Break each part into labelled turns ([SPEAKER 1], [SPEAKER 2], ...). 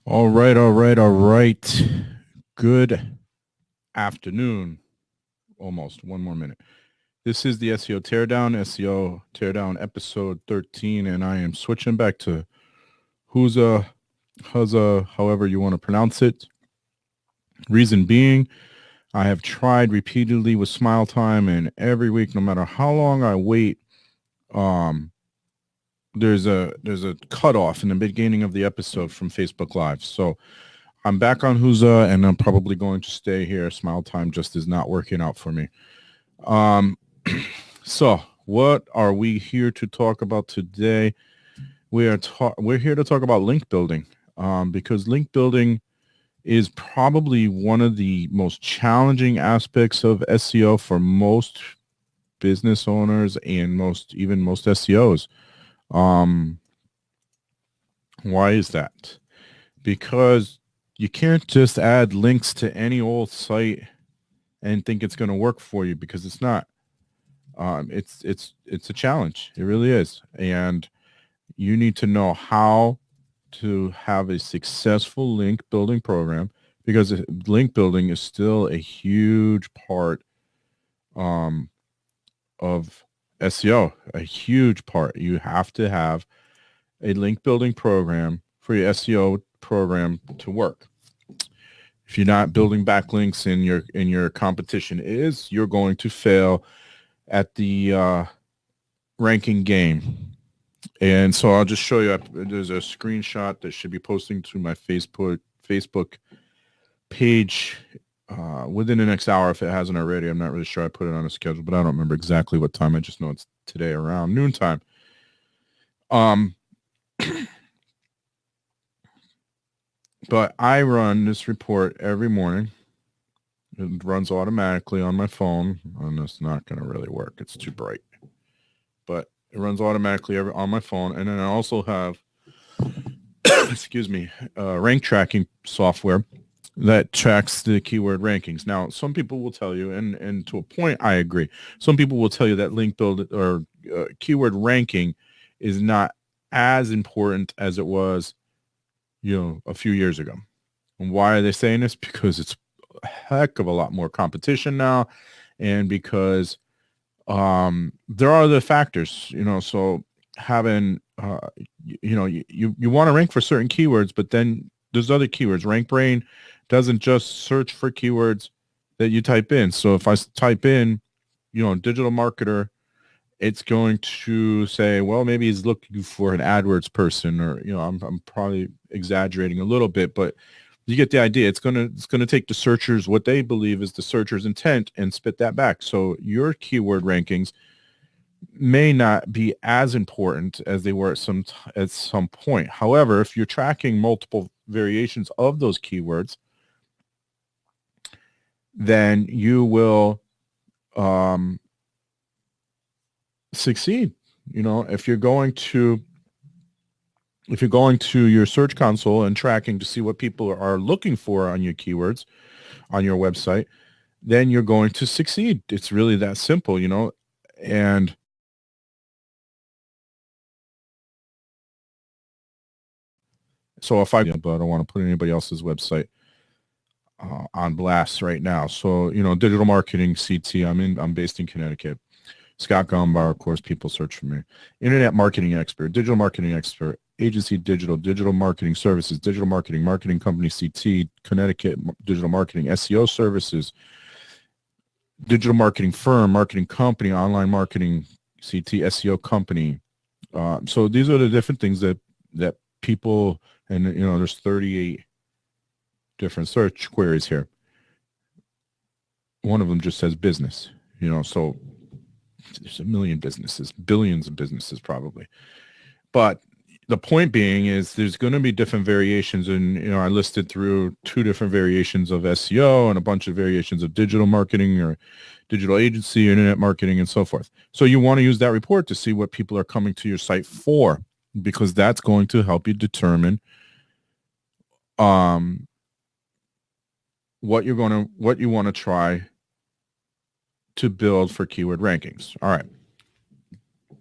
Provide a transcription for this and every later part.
[SPEAKER 1] All right, all right, all right. Good afternoon. Almost one more minute. This is the SEO Teardown episode 13, and I am switching back to Huza, however you want to pronounce it. Reason being, I have tried repeatedly with Smile Time, and every week, no matter how long I wait, um, there's a cutoff in the beginning of the episode from Facebook Live. So I'm back on Huza, and I'm probably going to stay here. Smile Time just is not working out for me. So what are we here to talk about today? We're here to talk about link building, because link building is probably one of the most challenging aspects of SEO for most business owners and most SEOs. Um, why is that? Because you can't just add links to any old site and think it's going to work for you, because it's not. It's a challenge. It really is, and you need to know how to have a successful link building program, because link building is still a huge part of SEO. A huge part. You have to have a link building program for your SEO program to work. If you're not building backlinks in your competition is, you're going to fail at the ranking game. And so I'll just show you. There's a screenshot that should be posting to my Facebook page within the next hour if it hasn't already. I'm not really sure. I put it on a schedule, but I don't remember exactly what time. I just know it's today around noontime. But I run this report every morning. It runs automatically on my phone, and it's not going to really work. It's too bright. But it runs automatically on my phone. And then I also have, rank tracking software that tracks the keyword rankings. Now, some people will tell you, and to a point, I agree. Some people will tell you that link build or keyword ranking is not as important as it was, a few years ago. And why are they saying this? Because it's a heck of a lot more competition now, and because there are other factors, so having, you want to rank for certain keywords, but then there's other keywords. RankBrain doesn't just search for keywords that you type in. So if I type in, digital marketer, it's going to say, well, maybe he's looking for an AdWords person, or, I'm probably exaggerating a little bit, but you get the idea. It's gonna take the searchers, what they believe is the searcher's intent, and spit that back. So your keyword rankings may not be as important as they were at some point. However, if you're tracking multiple variations of those keywords, then you will succeed. If you're going to your search console and tracking to see what people are looking for on your keywords on your website, then you're going to succeed. It's really that simple, and so but I don't want to put anybody else's website on blast right now. So, digital marketing CT, I'm based in Connecticut. Scott Gombar, of course, people search for me. Internet marketing expert, digital marketing expert, agency digital marketing services, digital marketing company CT, Connecticut digital marketing, SEO services, digital marketing firm, marketing company, online marketing CT, SEO company. So these are the different things that people, and there's 38 different search queries here. One of them just says business, so there's a million businesses, billions of businesses probably. But the point being is there's going to be different variations, and I listed through 2 different variations of SEO and a bunch of variations of digital marketing or digital agency, internet marketing, and so forth. So you want to use that report to see what people are coming to your site for, because that's going to help you determine what you want to try to build for keyword rankings. All right.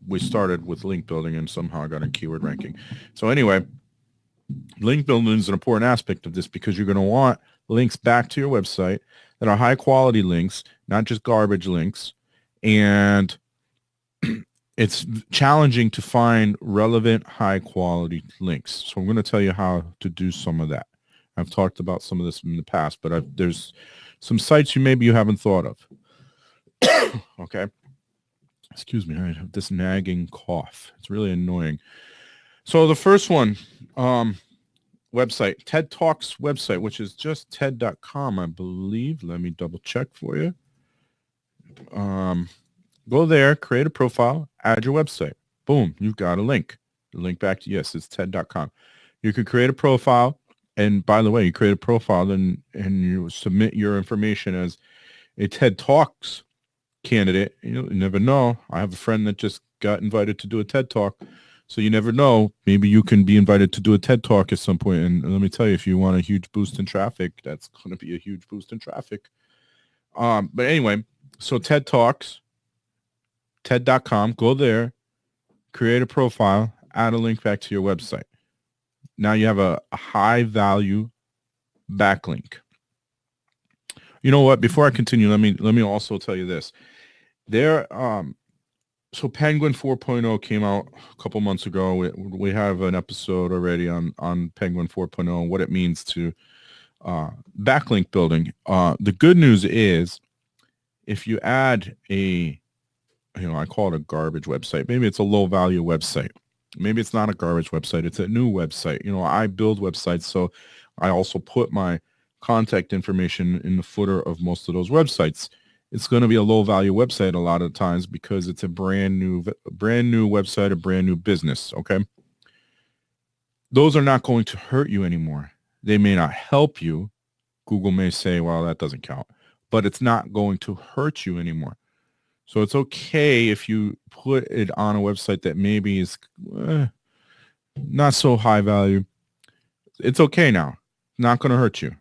[SPEAKER 1] We started with link building and somehow got a keyword ranking. So anyway, Link building is an important aspect of this because you're going to want links back to your website that are high quality links, not just garbage links. And it's challenging to find relevant, high quality links. So I'm going to tell you how to do some of that. I've talked about some of this in the past, but there's some sites maybe you haven't thought of. Okay. Excuse me. I have this nagging cough. It's really annoying. So the first one, website, TedTalks website, which is just TED.com, I believe. Let me double check for you. Go there, create a profile, add your website. Boom, you've got a link. The link back to, yes, it's TED.com. You can create a profile. And by the way, you create a profile and you submit your information as a TED Talks candidate. You never know. I have a friend that just got invited to do a TED Talk. So you never know. Maybe you can be invited to do a TED Talk at some point. And let me tell you, if you want a huge boost in traffic, that's going to be a huge boost in traffic. But anyway, so TED Talks, TED.com, go there, create a profile, add a link back to your website. Now you have a high value backlink. You know what? Before I continue, let me also tell you this. So Penguin 4.0 came out a couple months ago. We have an episode already on Penguin 4.0 and what it means to backlink building. The good news is if you add I call it a garbage website. Maybe it's a low value website. Maybe it's not a garbage website. It's a new website. I build websites, so I also put my contact information in the footer of most of those websites. It's going to be a low value website a lot of times because it's a brand new website, a brand new business. Okay. Those are not going to hurt you anymore. They may not help you. Google may say, well, that doesn't count, but it's not going to hurt you anymore. So it's okay if you put it on a website that maybe is not so high value. It's okay now. Not going to hurt you.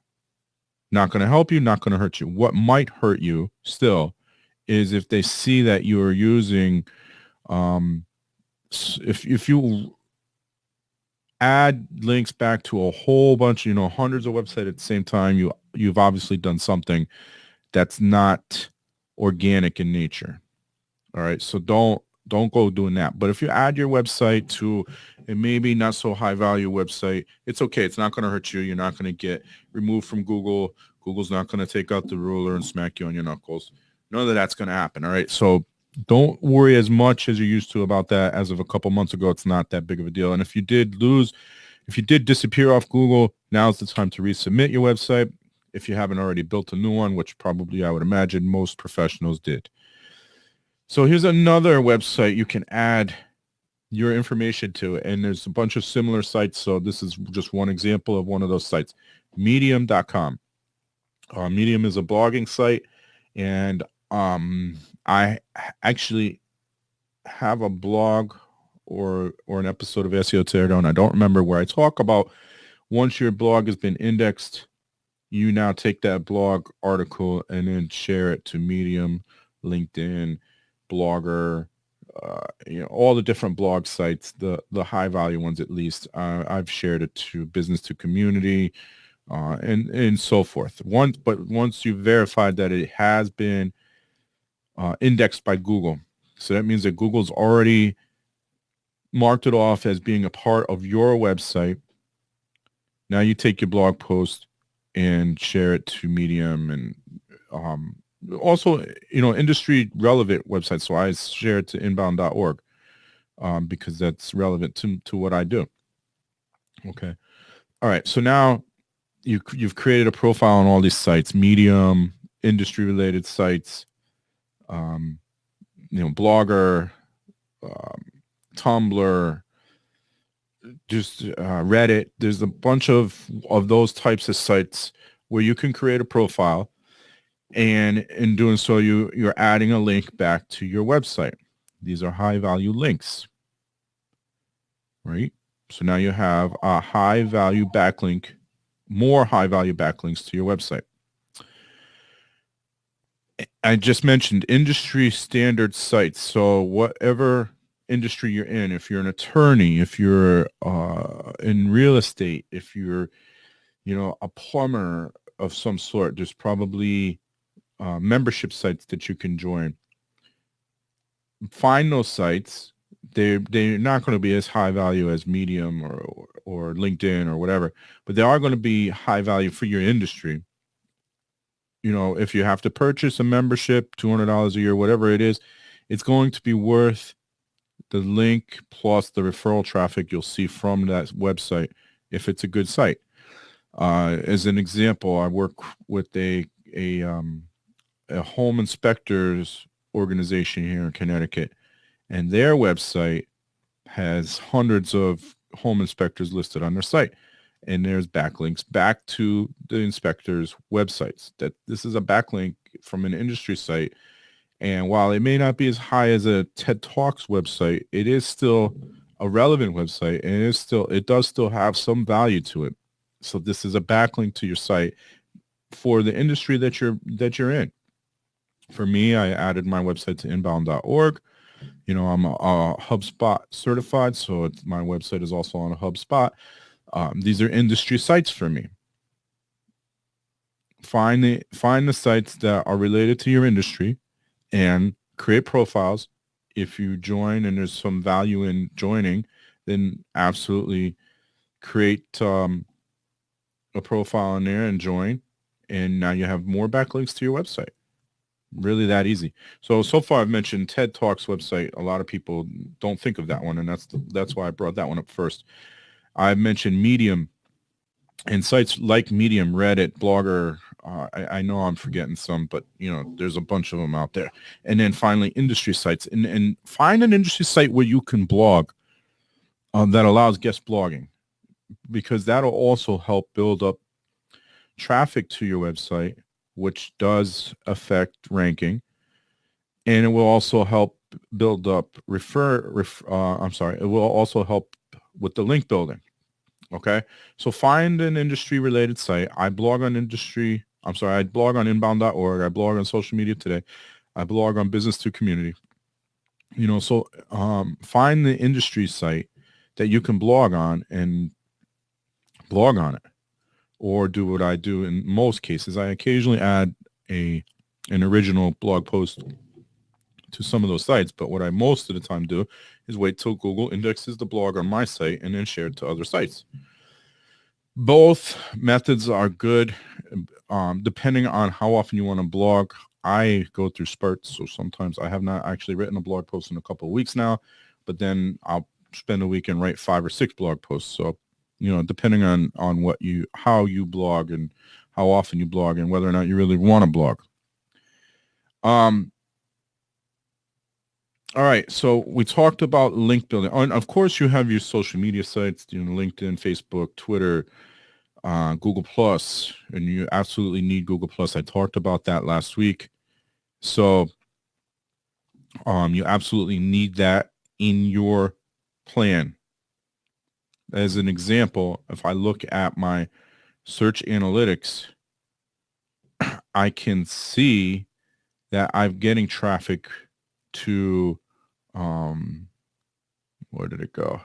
[SPEAKER 1] Not going to help you, not going to hurt you. What might hurt you still is if they see that you are using, if you add links back to a whole bunch, hundreds of websites at the same time, you've obviously done something that's not organic in nature. All right. So don't go doing that. But if you add your website to a maybe not so high value website, it's okay. It's not going to hurt you. You're not going to get removed from Google. Google's not going to take out the ruler and smack you on your knuckles. None of that's going to happen. All right. So don't worry as much as you used to about that. As of a couple months ago, it's not that big of a deal. And if you did disappear off Google, now's the time to resubmit your website. If you haven't already built a new one, which probably I would imagine most professionals did. So here's another website you can add your information to, and there's a bunch of similar sites. So this is just one example of one of those sites, medium.com. Medium is a blogging site, and I actually have a blog or an episode of SEO Teardown. I don't remember where I talk about once your blog has been indexed, you now take that blog article and then share it to Medium, LinkedIn, Blogger, all the different blog sites, the high value ones at least. I've shared it to business to community and so forth. Once you've verified that it has been indexed by Google, so that means that Google's already marked it off as being a part of your website. Now you take your blog post and share it to Medium and also, industry relevant websites. So I share it to inbound.org because that's relevant to what I do. Okay. All right. So now you've created a profile on all these sites, Medium, industry related sites, Blogger, Tumblr, just Reddit. There's a bunch of those types of sites where you can create a profile. And in doing so, you're adding a link back to your website. These are high value links, right? So now you have a high value backlink, more high value backlinks to your website. I just mentioned industry standard sites. So whatever industry you're in. If you're an attorney, if you're in real estate, if you're, a plumber of some sort, there's probably membership sites that you can join. Find those sites. They're not going to be as high value as Medium or LinkedIn or whatever, but they are going to be high value for your industry. If you have to purchase a membership, $200 a year, whatever it is, it's going to be worth the link plus the referral traffic you'll see from that website if it's a good site. As an example, I work with a home inspectors organization here in Connecticut, and their website has hundreds of home inspectors listed on their site. And there's backlinks back to the inspectors' websites. That this is a backlink from an industry site. And while it may not be as high as a TedTalks website, it is still a relevant website, and it does still have some value to it. So this is a backlink to your site for the industry that you're in. For me, I added my website to inbound.org. I'm a HubSpot certified, so my website is also on a HubSpot. These are industry sites for me. Find the sites that are related to your industry and create profiles. If you join and there's some value in joining, then absolutely create a profile in there and join. And now you have more backlinks to your website. Really that easy. So far I've mentioned TED Talks website. A lot of people don't think of that one, and that's why I brought that one up first. I mentioned Medium and sites like Medium, Reddit, Blogger. I know I'm forgetting some, but there's a bunch of them out there. And then finally, industry sites, and find an industry site where you can blog that allows guest blogging, because that'll also help build up traffic to your website, which does affect ranking, and it will also help build up it will also help with the link building. Okay, so find an industry related site. I blog on inbound.org. I blog on social media today. I blog on Business to Community. So find the industry site that you can blog on and blog on it, or do what I do in most cases. I occasionally add an original blog post to some of those sites, but what I most of the time do is wait till Google indexes the blog on my site and then share it to other sites. Both methods are good, depending on how often you want to blog. I go through spurts, so sometimes I have not actually written a blog post in a couple of weeks now, but then I'll spend a week and write 5 or 6 blog posts. So, depending on how you blog and how often you blog and whether or not you really want to blog. All right, so we talked about link building. And of course, you have your social media sites, LinkedIn, Facebook, Twitter, Google Plus, and you absolutely need Google Plus. I talked about that last week. So you absolutely need that in your plan. As an example, if I look at my search analytics, I can see that I'm getting traffic to where did it go?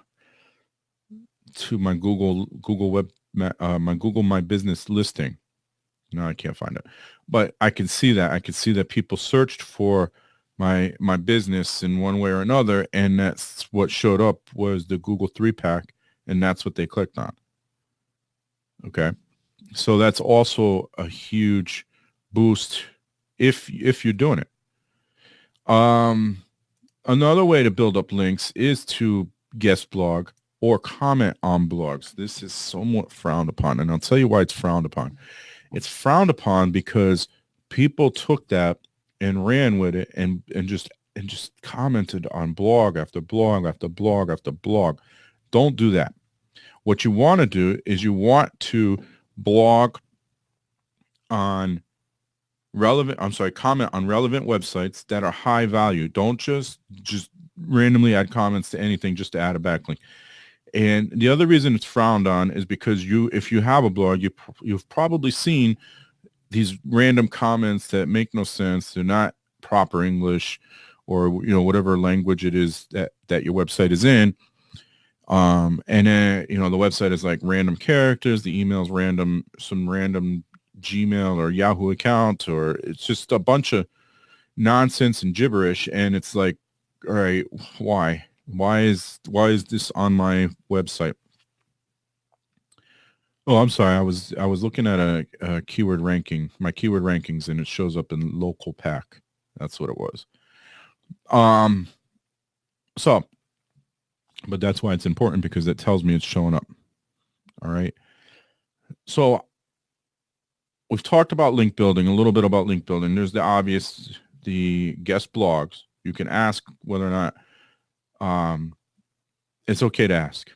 [SPEAKER 1] To my Google web, my Google My Business listing. No, I can't find it, but I can see that. I can see that people searched for my business in one way or another, and that's what showed up was the Google 3-pack, and that's what they clicked on. Okay, so that's also a huge boost if you're doing it. Another way to build up links is to guest blog or comment on blogs. This is somewhat frowned upon, and I'll tell you why it's frowned upon. It's frowned upon because people took that and ran with it and just commented on blog after blog after blog after blog. Don't do that. What you want to do is you want to blog on comment on relevant websites that are high value. Don't just randomly add comments to anything just to add a backlink. And the other reason it's frowned on is because if you have a blog, you've probably seen these random comments that make no sense. They're not proper English, or whatever language it is that your website is in. And then the website is like random characters, the email's random, some random Gmail or Yahoo account, or it's just a bunch of nonsense and gibberish. And it's like, all right, why is this on my website? Oh, I'm sorry. I was looking at a keyword ranking, my keyword rankings, and it shows up in local pack. That's what it was. So, but that's why it's important, because it tells me it's showing up. All right. So we've talked about link building, a little bit about link building. There's the obvious, the guest blogs. You can ask whether or not it's okay to ask.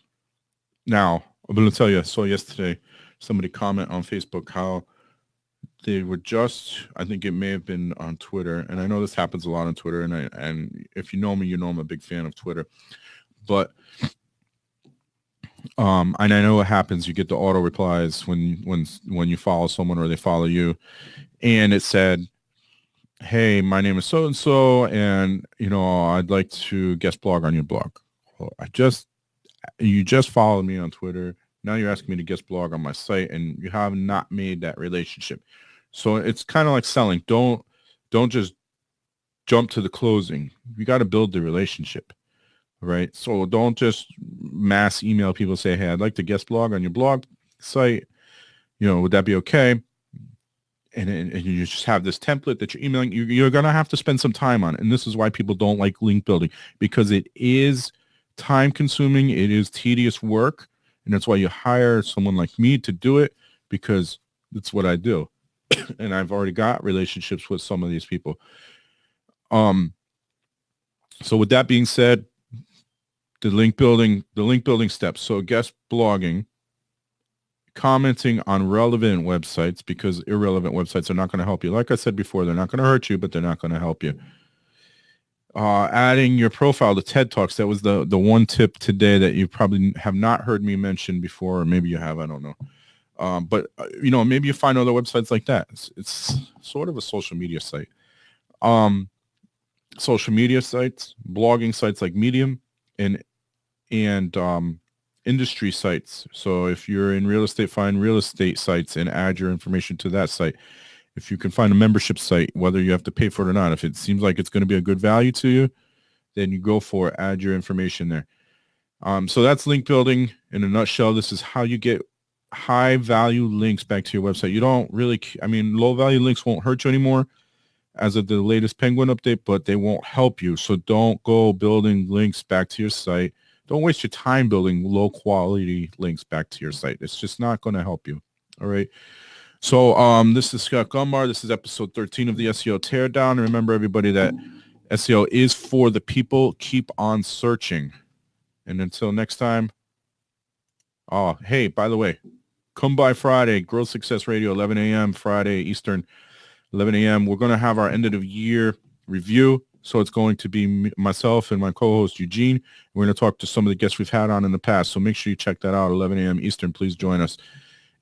[SPEAKER 1] Now, I'm going to tell you, I saw yesterday somebody comment on Facebook how they were just, I think it may have been on Twitter, and I know this happens a lot on Twitter, and if you know me, you know I'm a big fan of Twitter. But and I know what happens. You get the auto replies when you follow someone or they follow you, and it said, "Hey, my name is so and so, and I'd like to guest blog on your blog." Well, you just followed me on Twitter. Now you're asking me to guest blog on my site, and you have not made that relationship. So it's kind of like selling. Don't just jump to the closing. You got to build the relationship. Right. So don't just mass email people, say, hey, I'd like to guest blog on your blog site. Would that be okay? And you just have this template that you're emailing. You're going to have to spend some time on it. And this is why people don't like link building, because it is time consuming. It is tedious work. And that's why you hire someone like me to do it, because that's what I do. And I've already got relationships with some of these people. So with that being said, the link building steps. So guest blogging, commenting on relevant websites, because irrelevant websites are not going to help you. Like I said before, they're not going to hurt you, but they're not going to help you. Adding your profile to TED-Talks. That was the one tip today that you probably have not heard me mention before, or maybe you have, I don't know. But maybe you find other websites like that. It's sort of a social media site. Social media sites, blogging sites like Medium, and industry sites. So if you're in real estate, find real estate sites and add your information to that site. If you can find a membership site, whether you have to pay for it or not, if it seems like it's going to be a good value to you, then you go for it, add your information there. So that's link building in a nutshell. This is how you get high value links back to your website. You don't really, low value links won't hurt you anymore as of the latest Penguin update, but they won't help you. So don't go building links back to your site. Don't waste your time building low quality links back to your site. It's just not going to help you. All right. So this is Scott Gombar. This is episode 13 of the SEO Teardown. And remember, everybody, that SEO is for the people. Keep on searching. And until next time. Oh, hey, by the way, come by Friday, Growth Success Radio, 11 a.m. Friday Eastern, 11 a.m. We're going to have our end of the year review. So it's going to be myself and my co-host Eugene. We're going to talk to some of the guests we've had on in the past. So make sure you check that out, 11 a.m. Eastern. Please join us.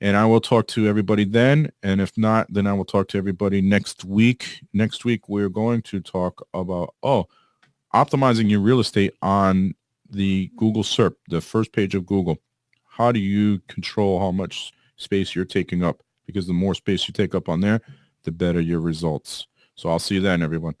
[SPEAKER 1] And I will talk to everybody then. And if not, then I will talk to everybody next week. Next week, we're going to talk about, optimizing your real estate on the Google SERP, the first page of Google. How do you control how much space you're taking up? Because the more space you take up on there, the better your results. So I'll see you then, everyone.